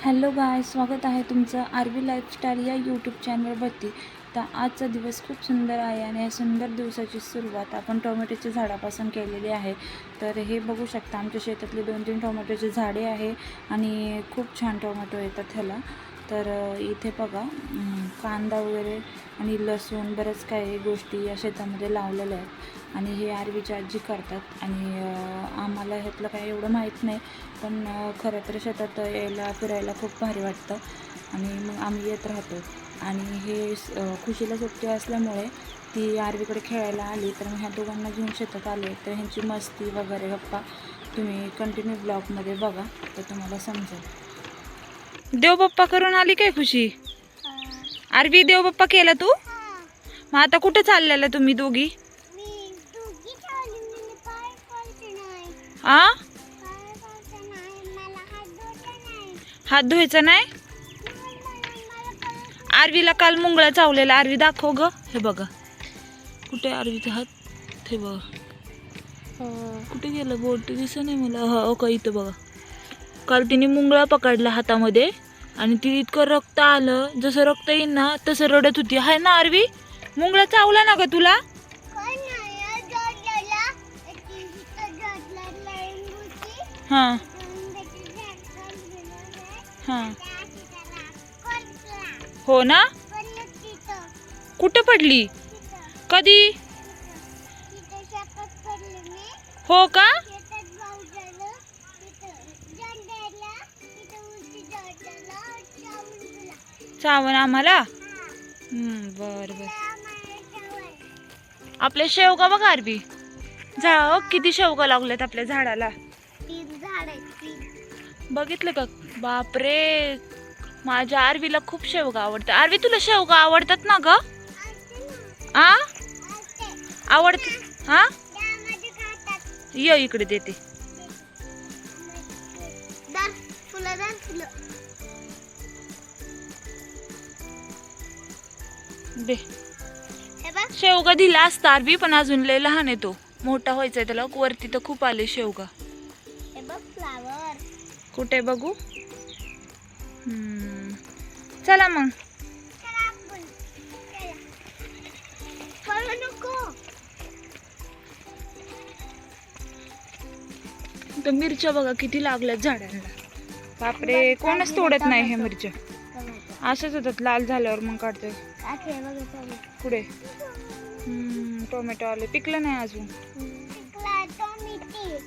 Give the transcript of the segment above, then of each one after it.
Hello गाय, स्वागत आहे तुमचं आरवी लाईफस्टाईल या यूट्यूब चॅनलवरती. तर आजचा दिवस खूप सुंदर आहे आणि या सुंदर दिवसाची सुरुवात आपण टोमॅटोच्या झाडापासून केलेली आहे. तर हे बघू शकता, आमच्या शेतातले 2-3 टोमॅटोचे झाडे आहे आणि खूप छान टोमॅटो येतात ह्याला. तर इथे बघा, कांदा वगैरे आणि लसूण बरंच काही गोष्टी या शेतामध्ये लावलेल्या आहेत आणि हे आरवीची आजी करतात. आणि आम्हाला ह्यातलं काही एवढं माहीत नाही, पण खरं तर शेतात यायला फिरायला खूप भारी वाटतं आणि मग आम्ही येत राहतो. आणि हे खुशीला सुट्टी असल्यामुळे ती आरवीकडे खेळायला आली, तर मग ह्या दोघांना घेऊन शेतात आले. तर ह्यांची मस्ती वगैरे गप्पा तुम्ही कंटिन्यू ब्लॉगमध्ये बघा, तर तुम्हाला समजेल. देवबाप्पा करून आली काय खुशी? आरवी देवबाप्पा केला तू? मग आता कुठे चाललेला तुम्ही दोघी? आ हात धुवायचा नाही? आरवीला काल मुंगळा चावलेला. आरवी दाखव ग. हे बघा, कुठे आरवीचा हात? हे बघा, कुठे गेलं? बोट दिसत नाही मला. हो का, इथं बघा. काल तिने मुंगळा पकडला हातामध्ये आणि ती इतकं रक्त आलं, जसं रक्त येईल ना तसं रडत होती. हाय ना आरवी? मुंगळा चावला ना ग तुला? हां हां, हो ना? कुठं पडली? कधी? हो का? चावण आम्हाला? बर बर. आपल्या शेवगा बघा आरबी, जा किती शेवगा लागल्यात आपल्या झाडाला. बघितलं का? बापरे, माझ्या आरवीला खूप शेवगा आवडतं. आरवी, तुला शेवगा आवडतात ना ग? आ आवडत? हा, ये इकडे देते. दे. शेवगा दिला असता आरवी, पण अजून लय लहान आहे तो. मोठा व्हायचा त्याला. वरती तर खूप आले शेवगा. कुठे बघू? चला मग. तर मिरच्या बघा किती लागल्यात झाडांना. बापरे, कोणच तोडत नाही हे मिरच्या. असंच होतात, लाल झाल्यावर मग काढतोय. पुढे टोमॅटो आले, पिकलं नाही अजून.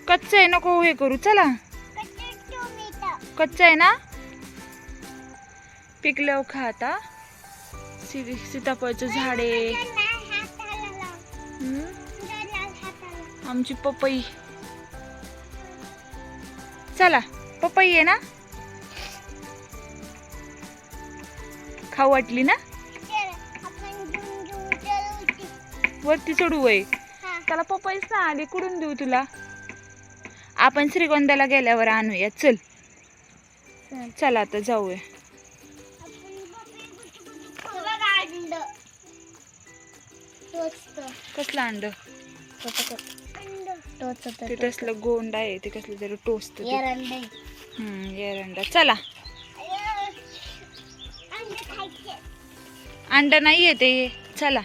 कच्च आहे, नको हे करू. चला, कच्च आहे ना? पिकल्यावर खा आता. सीताफळचं झाड आहे. आमची पपई. चला, पपई आहे ना? खाऊ वाटली ना? वरती चढू वय. त्याला पपईच ना आली, कुठून देऊ तुला? आपण श्रीगोंद्याला गेल्यावर आणूया. चल चला, आता जाऊया. कसलं अंड? ते तसलं गोंड आहे, ते कसलं तरी टोचत. एरंडा. चला, अंड नाही येते. चला.